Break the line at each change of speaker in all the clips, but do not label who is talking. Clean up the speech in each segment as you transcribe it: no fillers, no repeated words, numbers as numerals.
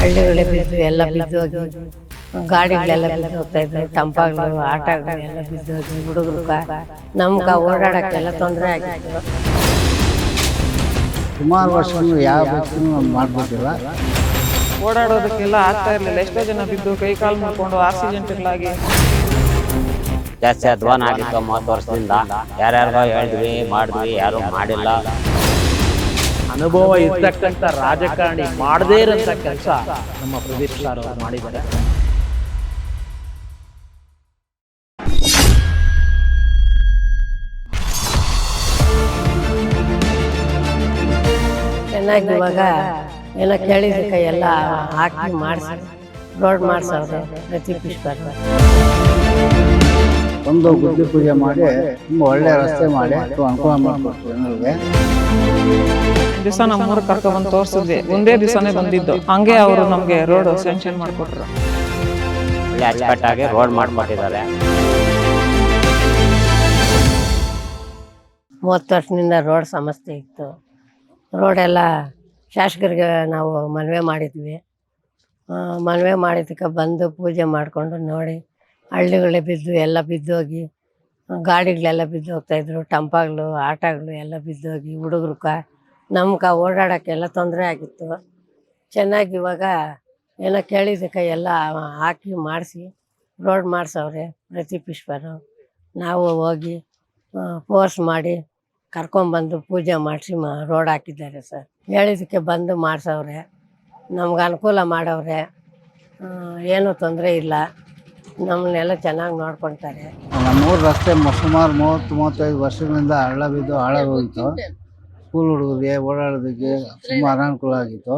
ಹಳ್ಳಿಗಳೇ ಬಿದ್ದು ಎಲ್ಲ ಬಿದ್ದೋಗಿ ಗಾಡಿಗಳೆಲ್ಲ ಬಿದ್ದು ಹೋಗ್ತಾ ಇದ್ವು, ತಂಪಾಗ್ಲು ಆಟಗಳು ಎಲ್ಲ ಬಿದ್ದೋಗಿ ಹುಡುಗರು ನಮ್ಗೆ ಓಡಾಡೋಕ್ಕೆಲ್ಲ ತೊಂದರೆ ಆಗಿತ್ತು.
ಸುಮಾರು ವರ್ಷಗಳು ಯಾವ ವ್ಯಕ್ತಿನೂ ಮಾಡ್ಬೋದಿಲ್ಲ,
ಓಡಾಡೋದಕ್ಕೆಲ್ಲ ಆಗ್ತಾ ಇರಲಿಲ್ಲ. ಎಷ್ಟೋ ಜನ ಬಿದ್ದು ಕೈ ಕಾಲು ಮಾಡ್ಕೊಂಡು ಆಕ್ಸಿಡೆಂಟ್ಗಳಾಗಿ
ಜಾಸ್ತಿ ಅಧ್ವಾನ ಆಗಿತ್ತು. 30 ವರ್ಷದಿಂದ ಯಾರ್ಯಾರಿಗೋ ಹೇಳಿದ್ವಿ ಮಾಡಿದ್ವಿ, ಯಾರು ಮಾಡಿಲ್ಲ.
ಅನುಭವ ಇರ್ತಕ್ಕಂಥ ರಾಜಕಾರಣಿ ಮಾಡದೇ ಇರೋಂಥ ಕೆಲಸ ನಮ್ಮ ಪ್ರದೀಪ್ ಸರ್ ಅವರು ಮಾಡಿದ್ದಾರೆ.
ಚೆನ್ನಾಗಿ ಇವಾಗ ಎಲ್ಲ ಕೇಳಿದಕ್ಕೆ ಎಲ್ಲ ಹಾಕಿ ಮಾಡಿಸಿ ರೋಡ್ ಮಾಡಿಸೋರು ಪ್ರದೀಪ್ ಈಶ್ವರ್.
ಒಂದು ಗುದ್ಲಿ ಪೂಜೆ ಮಾಡಿ ತುಂಬ ಒಳ್ಳೆ ರಸ್ತೆ ಮಾಡಿ ಅನುಕೂಲ ಮಾಡಿಕೊಡ್ತೀವಿ ಜನರಿಗೆ.
ದಿವಸ ನಮ್ಮೂರು ಕರ್ಕೊಂಡ್ಬಂದು ತೋರಿಸಿದ್ವಿ, ಒಂದೇ ದಿವಸನೇ ಬಂದಿದ್ದು. ಹಂಗೆ ಅವರು ನಮ್ಗೆ ರೋಡ್ ಸ್ಯಾಂಕ್ಷನ್ ಮಾಡಿಕೊಟ್ರು.
ಒಳ್ಳೆ ಅಚ್ಚುಕಟ್ಟಾಗಿ ರೋಡ್ ಮಾಡ್ಕೊಟ್ಟಿದ್ದಾರೆ.
30 ವರ್ಷದಿಂದ ರೋಡ್ ಸಮಸ್ಯೆ ಇತ್ತು. ರೋಡೆಲ್ಲ ಶಾಸಕರಿಗೆ ನಾವು ಮನವಿ ಮಾಡಿದ್ವಿ. ಮನವಿ ಮಾಡಿದ್ದಕ್ಕೆ ಬಂದು ಪೂಜೆ ಮಾಡಿಕೊಂಡು ನೋಡಿ ಹಳ್ಳಿಗಳೇ ಬಿದ್ದು ಎಲ್ಲ ಬಿದ್ದೋಗಿ ಗಾಡಿಗಳೆಲ್ಲ ಬಿದ್ದು ಹೋಗ್ತಾಯಿದ್ರು, ಟಂಪಾಗ್ಲು ಆಟಗಳು ಎಲ್ಲ ಬಿದ್ದೋಗಿ ಹುಡುಗರು ನಮ್ಗೆ ಓಡಾಡೋಕ್ಕೆಲ್ಲ ತೊಂದರೆ ಆಗಿತ್ತು. ಚೆನ್ನಾಗಿ ಇವಾಗ ಏನೋ ಕೇಳಿದ್ದಕ್ಕೆ ಎಲ್ಲ ಹಾಕಿ ಮಾಡಿಸಿ ರೋಡ್ ಮಾಡಿಸವ್ರೆ ಪ್ರದೀಪ್ ಈಶ್ವರು. ನಾವು ಹೋಗಿ ಫೋರ್ಸ್ ಮಾಡಿ ಕರ್ಕೊಂಬಂದು ಪೂಜೆ ಮಾಡಿಸಿ ರೋಡ್ ಹಾಕಿದ್ದಾರೆ ಸರ್. ಹೇಳಿದ್ದಕ್ಕೆ ಬಂದು ಮಾಡಿಸವ್ರೆ, ನಮ್ಗೆ ಅನುಕೂಲ ಮಾಡವ್ರೆ, ಏನೂ ತೊಂದರೆ ಇಲ್ಲ, ನಮ್ಮನ್ನೆಲ್ಲ ಚೆನ್ನಾಗಿ ನೋಡ್ಕೊತಾರೆ.
ನಮ್ಮೂರು ರಸ್ತೆ ಸುಮಾರು 30-35 ವರ್ಷಗಳಿಂದ ಹಳ್ಳ ಬಿದ್ದು ಹಾಳಾಗೋಗಿತ್ತು. ಸ್ಕೂಲ್ ಹುಡುಗರಿಗೆ ಓಡಾಡೋದಕ್ಕೆ ತುಂಬ ಅನಾನುಕೂಲ ಆಗಿತ್ತು.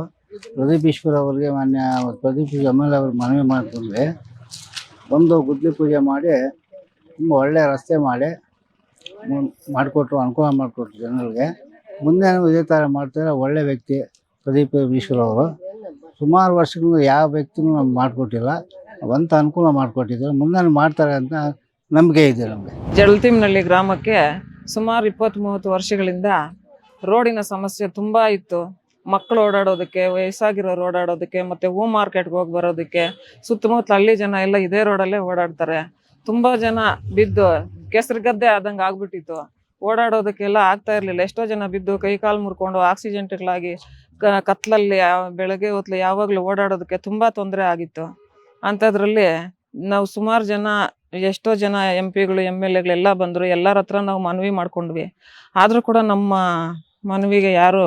ಪ್ರದೀಪ್ ಈಶ್ವರ್ ಅವರಿಗೆ ಮಾನ್ಯ ಪ್ರದೀಪ್ MLA ಅವ್ರಿಗೆ ಮನವಿ ಮಾಡ್ಕೊಂಡ್ವಿ. ಒಂದು ಗುದ್ಲಿ ಪೂಜೆ ಮಾಡಿ ತುಂಬ ಒಳ್ಳೆ ರಸ್ತೆ ಮಾಡಿಕೊಟ್ರು, ಅನುಕೂಲ ಮಾಡಿಕೊಟ್ರು ಜನಗಳಿಗೆ. ಮುಂದೆ ಇದೇ ಥರ ಮಾಡ್ತಾರೆ. ಒಳ್ಳೆ ವ್ಯಕ್ತಿ ಪ್ರದೀಪ್ ಈಶ್ವರ್ ಅವರು. ಸುಮಾರು ವರ್ಷಗಳು ಯಾವ ವ್ಯಕ್ತಿನೂ ನಮ್ಗೆ ಮಾಡಿಕೊಟ್ಟಿಲ್ಲ, ಒಂಥ ಅನುಕೂಲ ಮಾಡಿಕೊಟ್ಟಿದ್ದಾರೆ. ಮುಂದೆ ಮಾಡ್ತಾರೆ ಅಂತ ನಂಬಿಕೆ ಇದೆ ನಮಗೆ.
ಜಳತಿಮ್ನಳ್ಳಿ ಗ್ರಾಮಕ್ಕೆ ಸುಮಾರು 20-30 ವರ್ಷಗಳಿಂದ ರೋಡಿನ ಸಮಸ್ಯೆ ತುಂಬ ಇತ್ತು. ಮಕ್ಕಳು ಓಡಾಡೋದಕ್ಕೆ, ವಯಸ್ಸಾಗಿರೋರು ಓಡಾಡೋದಕ್ಕೆ, ಮತ್ತು ಹೂ ಮಾರ್ಕೆಟ್ಗೆ ಹೋಗಿ ಬರೋದಕ್ಕೆ ಸುತ್ತಮುತ್ತ ಹಳ್ಳಿ ಜನ ಎಲ್ಲ ಇದೇ ರೋಡಲ್ಲೇ ಓಡಾಡ್ತಾರೆ. ತುಂಬ ಜನ ಬಿದ್ದು ಕೆಸರು ಗದ್ದೆ ಆದಂಗೆ ಆಗ್ಬಿಟ್ಟಿತ್ತು. ಓಡಾಡೋದಕ್ಕೆಲ್ಲ ಆಗ್ತಾ ಇರಲಿಲ್ಲ. ಎಷ್ಟೋ ಜನ ಬಿದ್ದು ಕೈ ಕಾಲು ಮುರ್ಕೊಂಡು ಆಕ್ಸಿಡೆಂಟ್ಗಳಾಗಿ ಕತ್ಲಲ್ಲಿ ಬೆಳಗ್ಗೆ ಹೊತ್ತು ಯಾವಾಗಲೂ ಓಡಾಡೋದಕ್ಕೆ ತುಂಬ ತೊಂದರೆ ಆಗಿತ್ತು. ಅಂಥದ್ರಲ್ಲಿ ನಾವು ಸುಮಾರು ಜನ, ಎಷ್ಟೋ ಜನ MP ಗಳು MLA ಗಳು ಬಂದರು. ಎಲ್ಲರ ಹತ್ರ ನಾವು ಮನವಿ ಮಾಡ್ಕೊಂಡ್ವಿ. ಆದರೂ ಕೂಡ ನಮ್ಮ ಮನವಿಗೆ ಯಾರೂ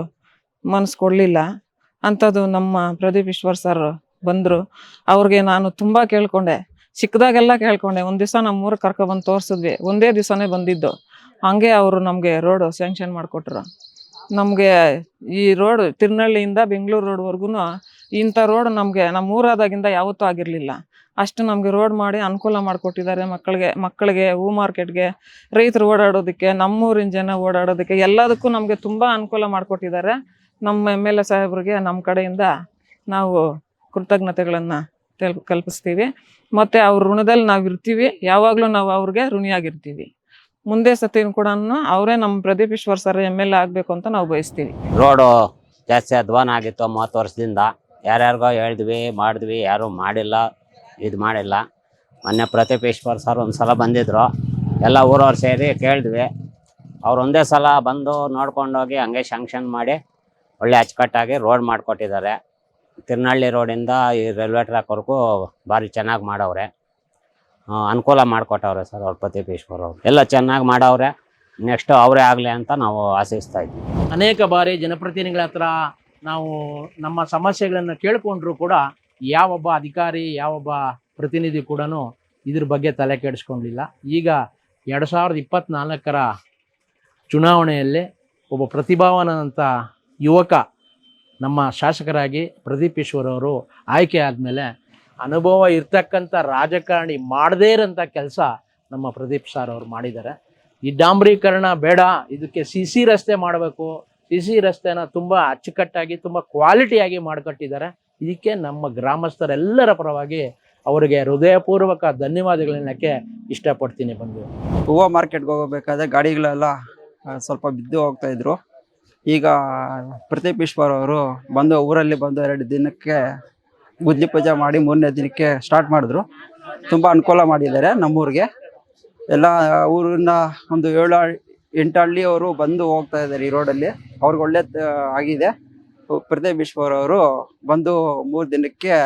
ಮನಸ್ಸು ಕೊಡಲಿಲ್ಲ. ಅಂಥದ್ದು ನಮ್ಮ ಪ್ರದೀಪ್ ಈಶ್ವರ್ ಸರ್ ಬಂದರು. ಅವ್ರಿಗೆ ನಾನು ತುಂಬ ಕೇಳ್ಕೊಂಡೆ, ಚಿಕ್ಕದಾಗೆಲ್ಲ ಕೇಳ್ಕೊಂಡೆ. ಒಂದು ದಿವಸ ನಮ್ಮೂರಿಗೆ ಕರ್ಕೊಬಂದು ತೋರಿಸಿದ್ವಿ, ಒಂದೇ ದಿವಸನೇ ಬಂದಿದ್ದು. ಹಂಗೆ ಅವರು ನಮಗೆ ರೋಡು ಸ್ಯಾಂಕ್ಷನ್ ಮಾಡಿಕೊಟ್ರು. ನಮಗೆ ಈ ರೋಡ್ ತಿರುನಳ್ಳಿಯಿಂದ ಬೆಂಗಳೂರು ರೋಡ್ವರೆಗೂ ಇಂಥ ರೋಡ್ ನಮಗೆ ನಮ್ಮ ಊರಾದಾಗಿಂದ ಯಾವತ್ತೂ ಆಗಿರಲಿಲ್ಲ. ಅಷ್ಟು ನಮಗೆ ರೋಡ್ ಮಾಡಿ ಅನುಕೂಲ ಮಾಡಿಕೊಟ್ಟಿದ್ದಾರೆ. ಮಕ್ಕಳಿಗೆ ಹೂ ಮಾರ್ಕೆಟ್ಗೆ, ರೈತರು ಓಡಾಡೋದಕ್ಕೆ, ನಮ್ಮೂರಿನ ಜನ ಓಡಾಡೋದಕ್ಕೆ ಎಲ್ಲದಕ್ಕೂ ನಮಗೆ ತುಂಬ ಅನುಕೂಲ ಮಾಡಿಕೊಟ್ಟಿದ್ದಾರೆ. ನಮ್ಮ MLA ಸಾಹೇಬ್ರಿಗೆ ನಮ್ಮ ಕಡೆಯಿಂದ ನಾವು ಕೃತಜ್ಞತೆಗಳನ್ನು ಕಲ್ಪಿಸ್ತೀವಿ. ಮತ್ತು ಅವ್ರ ಋಣದಲ್ಲಿ ನಾವು ಇರ್ತೀವಿ. ಯಾವಾಗಲೂ ನಾವು ಅವ್ರಿಗೆ ಋಣಿಯಾಗಿರ್ತೀವಿ. ಮುಂದೆ ಸತಿನೂ ಕೂಡ ಅವರೇ ನಮ್ಮ ಪ್ರದೀಪ್ ಈಶ್ವರ್ ಸರ್ MLA ಆಗಬೇಕು ಅಂತ ನಾವು ಬಯಸ್ತೀವಿ.
ರೋಡು ಜಾಸ್ತಿ ಅಧ್ವಾನ ಆಗಿತ್ತು 30 ವರ್ಷದಿಂದ. ಯಾರ್ಯಾರಿಗೋ ಹೇಳಿದ್ವಿ ಮಾಡಿದ್ವಿ, ಯಾರೂ ಮಾಡಿಲ್ಲ, ಇದು ಮಾಡಿಲ್ಲ. ಮೊನ್ನೆ ಪ್ರದೀಪ್ ಈಶ್ವರ್ ಸರ್ ಒಂದು ಸಲ ಬಂದಿದ್ರು. ಎಲ್ಲ ಊರವ್ರು ಸೇರಿ ಕೇಳಿದ್ವಿ. ಅವ್ರು ಒಂದೇ ಸಲ ಬಂದು ನೋಡ್ಕೊಂಡೋಗಿ ಹಂಗೆ ಶಾಂಕ್ಷನ್ ಮಾಡಿ ಒಳ್ಳೆ ಅಚ್ಚುಕಟ್ಟಾಗಿ ರೋಡ್ ಮಾಡಿಕೊಟ್ಟಿದ್ದಾರೆ. ತಿರುನಳ್ಳಿ ರೋಡಿಂದ ಈ ರೈಲ್ವೆ ಟ್ರ್ಯಾಕ್ವರೆಗೂ ಭಾರಿ ಚೆನ್ನಾಗಿ ಮಾಡವ್ರೆ, ಅನುಕೂಲ ಮಾಡಿಕೊಟ್ಟವ್ರೆ ಸರ್ ಅವ್ರು ಪ್ರದೀಪ್ ಈಶ್ವರ್ ಅವರು. ಎಲ್ಲ ಚೆನ್ನಾಗಿ ಮಾಡವ್ರೆ. ನೆಕ್ಸ್ಟ್ ಅವರೇ ಆಗಲಿ ಅಂತ ನಾವು ಆಶಿಸ್ತಾ ಇದ್ವಿ.
ಅನೇಕ ಬಾರಿ ಜನಪ್ರತಿನಿಧಿಗಳ ಹತ್ರ ನಾವು ನಮ್ಮ ಸಮಸ್ಯೆಗಳನ್ನು ಕೇಳಿಕೊಂಡ್ರೂ ಕೂಡ ಯಾವೊಬ್ಬ ಅಧಿಕಾರಿ, ಯಾವೊಬ್ಬ ಪ್ರತಿನಿಧಿ ಕೂಡ ಇದ್ರ ಬಗ್ಗೆ ತಲೆ ಕೆಡಿಸ್ಕೊಂಡಿಲ್ಲ. ಈಗ 2024ರ ಚುನಾವಣೆಯಲ್ಲಿ ಒಬ್ಬ ಪ್ರತಿಭಾವಾನಂತ ಯುವಕ ನಮ್ಮ ಶಾಸಕರಾಗಿ ಪ್ರದೀಪ್ ಈಶ್ವರ್ ಅವರು ಆಯ್ಕೆ ಆದಮೇಲೆ ಅನುಭವ ಇರ್ತಕ್ಕಂಥ ರಾಜಕಾರಣಿ ಮಾಡದೇ ಇರೋಂಥ ಕೆಲಸ ನಮ್ಮ ಪ್ರದೀಪ್ ಸರ್ ಅವರು ಮಾಡಿದ್ದಾರೆ. ಈ ಡಾಂಬರೀಕರಣ ಬೇಡ, ಇದಕ್ಕೆ CC ರಸ್ತೆ ಮಾಡಬೇಕು. CC ರಸ್ತೆನ ತುಂಬ ಅಚ್ಚುಕಟ್ಟಾಗಿ, ತುಂಬ ಕ್ವಾಲಿಟಿಯಾಗಿ ಮಾಡಿಕೊಟ್ಟಿದ್ದಾರೆ. ಇದಕ್ಕೆ ನಮ್ಮ ಗ್ರಾಮಸ್ಥರೆಲ್ಲರ ಪರವಾಗಿ ಅವರಿಗೆ ಹೃದಯಪೂರ್ವಕ ಧನ್ಯವಾದಗಳನ್ನಕ್ಕೆ ಇಷ್ಟಪಡ್ತೀನಿ. ಬಂದು
ಹೂವು ಮಾರ್ಕೆಟ್ಗೆ ಹೋಗಬೇಕಾದ್ರೆ ಗಾಡಿಗಳೆಲ್ಲ ಸ್ವಲ್ಪ ಬಿದ್ದು ಹೋಗ್ತಾ ಇದ್ರು. ಈಗ ಪ್ರದೀಪ್ ಈಶ್ವರ್ ಅವರು ಬಂದು ಊರಲ್ಲಿ ಬಂದು 2 ದಿನಕ್ಕೆ ಗುದ್ಲಿ ಪೂಜೆ ಮಾಡಿ 3ನೇ ದಿನಕ್ಕೆ ಸ್ಟಾರ್ಟ್ ಮಾಡಿದ್ರು. ತುಂಬ ಅನುಕೂಲ ಮಾಡಿದ್ದಾರೆ ನಮ್ಮೂರಿಗೆ. ಎಲ್ಲ ಊರಿನ ಒಂದು 7-8 ಹಳ್ಳಿಯವರು ಬಂದು ಹೋಗ್ತಾ ಇದ್ದಾರೆ ಈ ರೋಡಲ್ಲಿ. ಅವ್ರಿಗೆ ಒಳ್ಳೆ ಆಗಿದೆ. ಪ್ರದೀಪ್ ಈಶ್ವರ್ ಅವರು ಬಂದು 3 ದಿನಕ್ಕೆ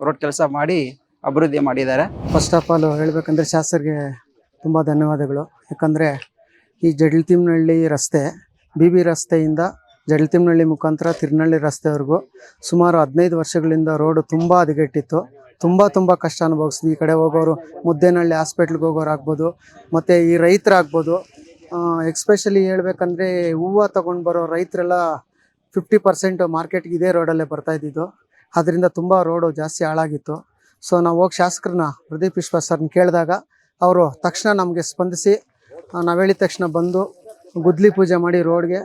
ರೋಡ್ ಕೆಲಸ ಮಾಡಿ ಅಭಿವೃದ್ಧಿ ಮಾಡಿದ್ದಾರೆ.
ಫಸ್ಟ್ ಆಫ್ ಆಲ್ ಹೇಳಬೇಕಂದ್ರೆ ಶಾಸಕರಿಗೆ ತುಂಬ ಧನ್ಯವಾದಗಳು. ಯಾಕಂದರೆ ಈ ಜಡಲ್ತಿಮ್ನಹಳ್ಳಿ ರಸ್ತೆ BB ರಸ್ತೆಯಿಂದ ಜಡಲ್ತಿಮ್ನಹಳ್ಳಿ ಮುಖಾಂತರ ತಿರುನಹಳ್ಳಿ ರಸ್ತೆವರೆಗೂ ಸುಮಾರು 15 ವರ್ಷಗಳಿಂದ ರೋಡು ತುಂಬ ಹದಗೆಟ್ಟಿತ್ತು. ತುಂಬ ಕಷ್ಟ ಅನುಭವಿಸ್ತೀವಿ. ಈ ಕಡೆ ಹೋಗೋರು ಮುದ್ದೇನಹಳ್ಳಿ ಹಾಸ್ಪಿಟ್ಲ್ಗೆ ಹೋಗೋರು ಆಗ್ಬೋದು, ಮತ್ತು ಈ ರೈತರಾಗ್ಬೋದು. ಎಕ್ಸ್ಪೆಷಲಿ ಹೇಳ್ಬೇಕಂದ್ರೆ ಹೂವು ತೊಗೊಂಡು ಬರೋ ರೈತರೆಲ್ಲ 50% ಮಾರ್ಕೆಟ್ಗೆ ಇದೇ ರೋಡಲ್ಲೇ ಬರ್ತಾ ಇದ್ದಿದ್ದು. ಅದರಿಂದ ತುಂಬ ರೋಡು ಜಾಸ್ತಿ ಹಾಳಾಗಿತ್ತು. ಸೊ ನಾವು ಹೋಗಿ ಶಾಸಕರನ್ನ ಪ್ರದೀಪ್ ಈಶ್ವರ್ ಸರ್ನ ಕೇಳಿದಾಗ ಅವರು ತಕ್ಷಣ ನಮಗೆ ಸ್ಪಂದಿಸಿ ನಾವು ಹೇಳಿದ ತಕ್ಷಣ ಬಂದು ಗುದ್ಲಿ ಪೂಜೆ ಮಾಡಿ ರೋಡ್ಗೆ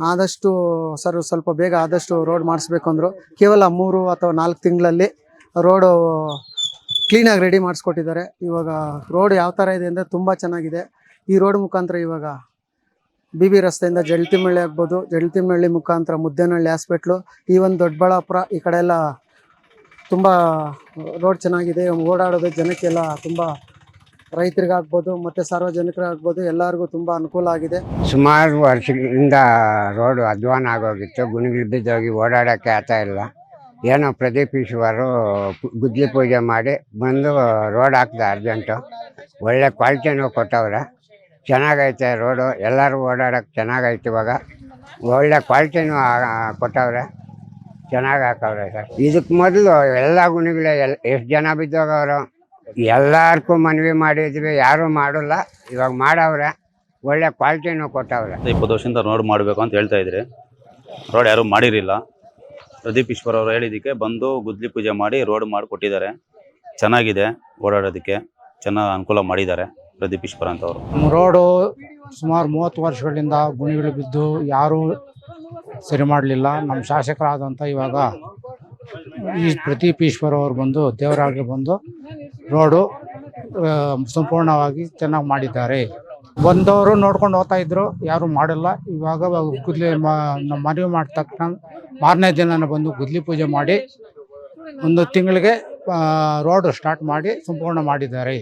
ಆದಷ್ಟು ಸ್ವಲ್ಪ ಬೇಗ ಆದಷ್ಟು ರೋಡ್ ಮಾಡಿಸ್ಬೇಕು ಅಂದರು. ಕೇವಲ 3 ಅಥವಾ 4 ತಿಂಗಳಲ್ಲಿ ರೋಡು ಕ್ಲೀನಾಗಿ ರೆಡಿ ಮಾಡಿಸ್ಕೊಟ್ಟಿದ್ದಾರೆ. ಇವಾಗ ರೋಡ್ ಯಾವ ಥರ ಇದೆ ಅಂದರೆ ತುಂಬ ಚೆನ್ನಾಗಿದೆ. ಈ ರೋಡ್ ಮುಖಾಂತರ ಇವಾಗ BB ರಸ್ತೆಯಿಂದ ಜಡಲ್ತಿಮ್ನಹಳ್ಳಿ ಆಗ್ಬೋದು, ಜಡಲ್ತಿಮ್ನಹಳ್ಳಿ ಮುಖಾಂತರ ಮುದ್ದೇನಹಳ್ಳಿ ಹಾಸ್ಪಿಟ್ಲು, ಈವನ್ ದೊಡ್ಡಬಳ್ಳಾಪುರ ಈ ಕಡೆ ಎಲ್ಲ ತುಂಬ ರೋಡ್ ಚೆನ್ನಾಗಿದೆ. ಓಡಾಡೋದು ಜನಕ್ಕೆಲ್ಲ ತುಂಬ ರೈತರಿಗಾಗ್ಬೋದು ಮತ್ತು ಸಾರ್ವಜನಿಕರಾಗ್ಬೋದು ಎಲ್ಲರಿಗೂ ತುಂಬ ಅನುಕೂಲ ಆಗಿದೆ.
ಸುಮಾರು ವರ್ಷಗಳಿಂದ ರೋಡು ಅಧ್ವಾನ ಆಗೋಗಿತ್ತು. ಗುಣಿಗಳು ಬಿದ್ದೋಗಿ ಓಡಾಡೋಕ್ಕೆ ಆಗ್ತಾ ಇಲ್ಲ. ಏನೋ ಪ್ರದೀಪ್ ಈಶ್ವರು ಗುದ್ಲಿ ಪೂಜೆ ಮಾಡಿ ಬಂದು ರೋಡ್ ಹಾಕ್ದೆ ಅರ್ಜೆಂಟು. ಒಳ್ಳೆ ಕ್ವಾಲಿಟಿನೂ ಕೊಟ್ಟವ್ರೆ. ಚೆನ್ನಾಗೈತೆ ರೋಡು, ಎಲ್ಲರೂ ಓಡಾಡೋಕ್ಕೆ ಚೆನ್ನಾಗೈತೆ. ಇವಾಗ ಒಳ್ಳೆ ಕ್ವಾಲಿಟಿನೂ ಕೊಟ್ಟವ್ರೆ, ಚೆನ್ನಾಗಿ ಹಾಕವ್ರೆ ಸರ್. ಇದಕ್ಕೆ ಮೊದಲು ಎಲ್ಲ ಗುಣಿಗಳೇ ಎಷ್ಟು ಜನ ಬಿದ್ದೋಗವರು, ಎಲ್ಲರಿಗೂ ಮನವಿ ಮಾಡಿದ್ವಿ, ಯಾರೂ ಮಾಡೋಲ್ಲ. ಇವಾಗ ಮಾಡವ್ರೆ, ಒಳ್ಳೆ ಕ್ವಾಲಿಟಿನೂ ಕೊಟ್ಟವ್ರೆ.
20 ವರ್ಷದಿಂದ ರೋಡ್ ಮಾಡಬೇಕು ಅಂತ ಹೇಳ್ತಾ ಇದ್ರಿ. ರೋಡ್ ಯಾರೂ ಮಾಡಿರಲಿಲ್ಲ. ಪ್ರದೀಪ್ ಈಶ್ವರ್ ಅವರು ಹೇಳಿದ್ದಕ್ಕೆ ಬಂದು ಗುದ್ಲಿ ಪೂಜೆ ಮಾಡಿ ರೋಡ್ ಮಾಡಿ ಕೊಟ್ಟಿದ್ದಾರೆ. ಚೆನ್ನಾಗಿದೆ, ಓಡಾಡೋದಕ್ಕೆ ಚೆನ್ನಾಗಿ ಅನುಕೂಲ ಮಾಡಿದ್ದಾರೆ ಪ್ರದೀಪ್ ಈಶ್ವರ್ ಅಂತವರು.
ರೋಡು ಸುಮಾರು 30 ವರ್ಷಗಳಿಂದ ಗುಣಿಗಳು ಬಿದ್ದು ಯಾರೂ ಸರಿ ಮಾಡಲಿಲ್ಲ. ನಮ್ಮ ಶಾಸಕರಾದಂಥ ಇವಾಗ ಈ ಪ್ರದೀಪ್ ಈಶ್ವರ್ ಅವರು ಬಂದು ದೇವರಾಗಿ ಬಂದು ರೋಡು ಸಂಪೂರ್ಣವಾಗಿ ಚೆನ್ನಾಗಿ ಮಾಡಿದ್ದಾರೆ. ಬಂದವರು ನೋಡ್ಕೊಂಡು ಹೋಗ್ತಾ ಇದ್ರು, ಯಾರು ಮಾಡಿಲ್ಲ. ಇವಾಗ ಗುದ್ಲಿ ಮನವಿ ಮಾಡಿದ ತಕ್ಷಣ 4ನೇ ದಿನ ಬಂದು ಗುದ್ಲಿ ಪೂಜೆ ಮಾಡಿ 1 ತಿಂಗಳಿಗೆ ರೋಡು ಸ್ಟಾರ್ಟ್ ಮಾಡಿ ಸಂಪೂರ್ಣ ಮಾಡಿದ್ದಾರೆ.